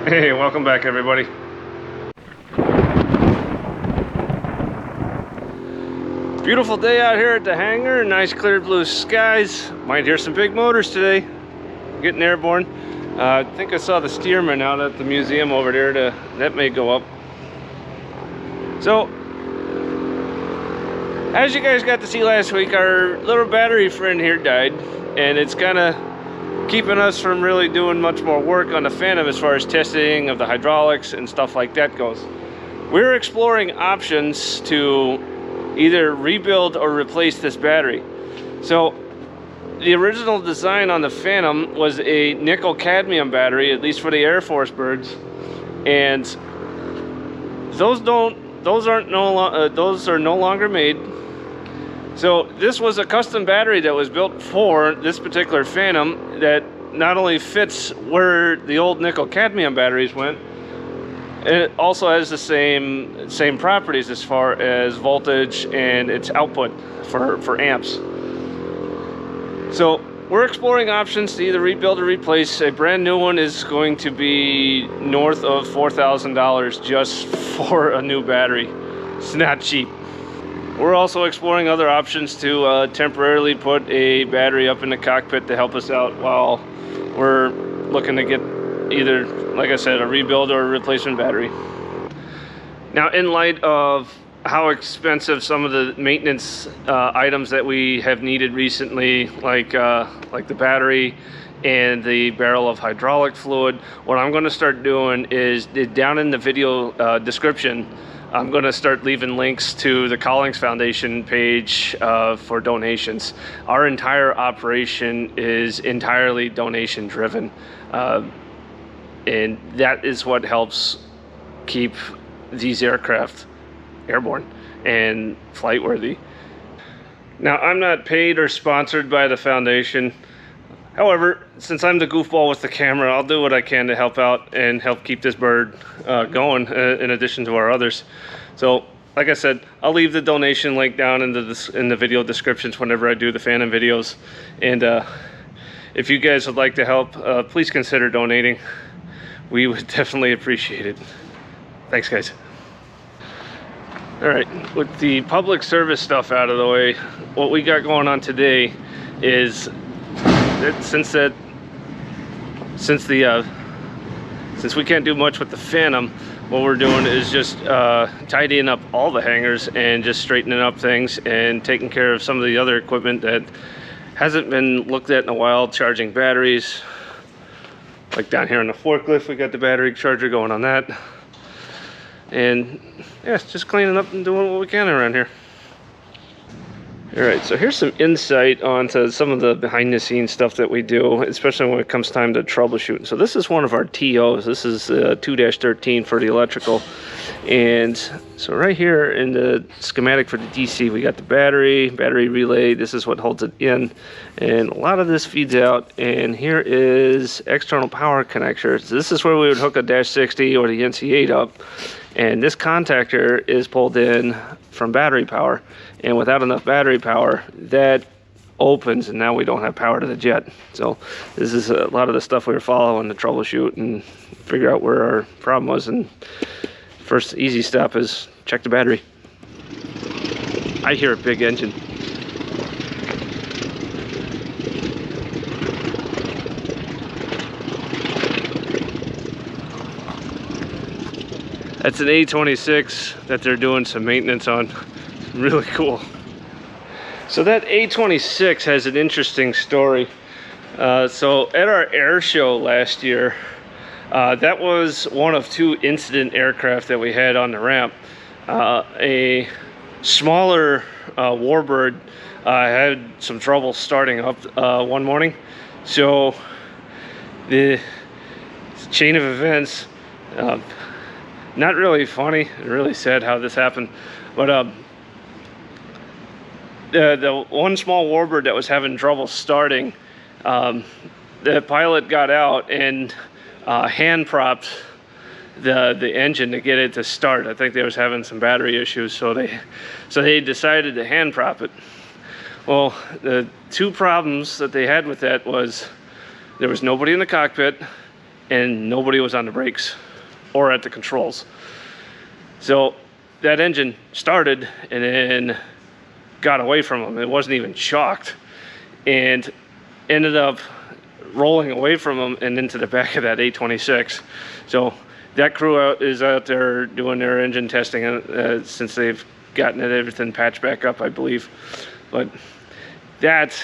Hey, welcome back everybody. Beautiful day out here at the hangar, nice clear blue skies. Might hear some big motors today. Getting airborne. I think I saw the Stearman out at the museum over there. That may go up. So, as you guys got to see last week, our little battery friend here died, and it's kind of keeping us from really doing much more work on the Phantom as far as testing of the hydraulics and stuff like that goes. We're exploring options to either rebuild or replace this battery. So the original design on the Phantom was a nickel cadmium battery, at least for the Air Force birds, and those are no longer made. So this was a custom battery that was built for this particular Phantom that not only fits where the old nickel cadmium batteries went, it also has the same properties as far as voltage and its output for amps. So we're exploring options to either rebuild or replace. A brand new one is going to be north of $4,000 just for a new battery. It's not cheap. We're also exploring other options to temporarily put a battery up in the cockpit to help us out while we're looking to get either, like I said, a rebuild or a replacement battery. Now, in light of how expensive some of the maintenance items that we have needed recently, like the battery and the barrel of hydraulic fluid, what I'm going to start doing is down in the video description, I'm going to start leaving links to the Collings Foundation page for donations. Our entire operation is entirely donation driven, and that is what helps keep these aircraft airborne and flight worthy. Now, I'm not paid or sponsored by the foundation. However, since I'm the goofball with the camera, I'll do what I can to help out and help keep this bird going in addition to our others. So, like I said, I'll leave the donation link down in the video descriptions whenever I do the Phantom videos. And if you guys would like to help, please consider donating. We would definitely appreciate it. Thanks, guys. All right, with the public service stuff out of the way, what we got going on today is that since we can't do much with the Phantom, what we're doing is just tidying up all the hangars and just straightening up things and taking care of some of the other equipment that hasn't been looked at in a while, charging batteries. Like down here on the forklift, we got the battery charger going on that. And yeah, just cleaning up and doing what we can around here. All right, so here's some insight onto some of the behind the scenes stuff that we do, especially when it comes time to troubleshooting. So this is one of our TOs. This is 2-13 for the electrical. And so right here in the schematic for the DC, we got the battery relay. This is what holds it in. And a lot of this feeds out. And here is external power connectors. This is where we would hook a -60 or the NC8 up. And this contactor is pulled in from battery power. And without enough battery power, that opens and now we don't have power to the jet. So this is a lot of the stuff we were following to troubleshoot and figure out where our problem was. And first easy step is check the battery. I hear a big engine. That's an A26 that they're doing some maintenance on. Really cool. So that A26 has an interesting story. So at our air show last year, that was one of 2 incident aircraft that we had on the ramp. A smaller Warbird had some trouble starting up one morning. So the chain of events, not really funny, really sad how this happened, but the one small Warbird that was having trouble starting, the pilot got out and hand propped the engine to get it to start. I think they was having some battery issues, so they decided to hand prop it. Well, the 2 problems that they had with that was there was nobody in the cockpit and nobody was on the brakes or at the controls. So that engine started and then got away from them. It wasn't even shocked, and ended up rolling away from them and into the back of that 826. So that crew is out there doing their engine testing since they've gotten everything patched back up, I believe. But that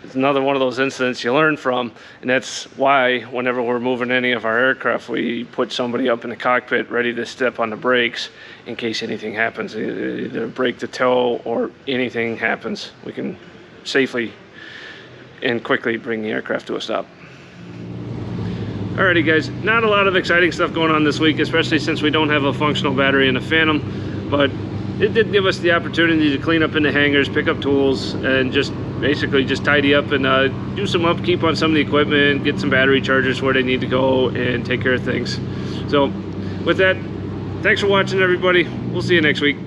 is another one of those incidents you learn from, and that's why whenever we're moving any of our aircraft, we put somebody up in the cockpit ready to step on the brakes in case anything happens, either break the toe or anything happens. We can safely and quickly bring the aircraft to a stop. Alrighty guys, not a lot of exciting stuff going on this week, especially since we don't have a functional battery in the Phantom, but it did give us the opportunity to clean up in the hangars, pick up tools, and just basically just tidy up and do some upkeep on some of the equipment, get some battery chargers where they need to go, and take care of things. So with that, thanks for watching everybody. We'll see you next week.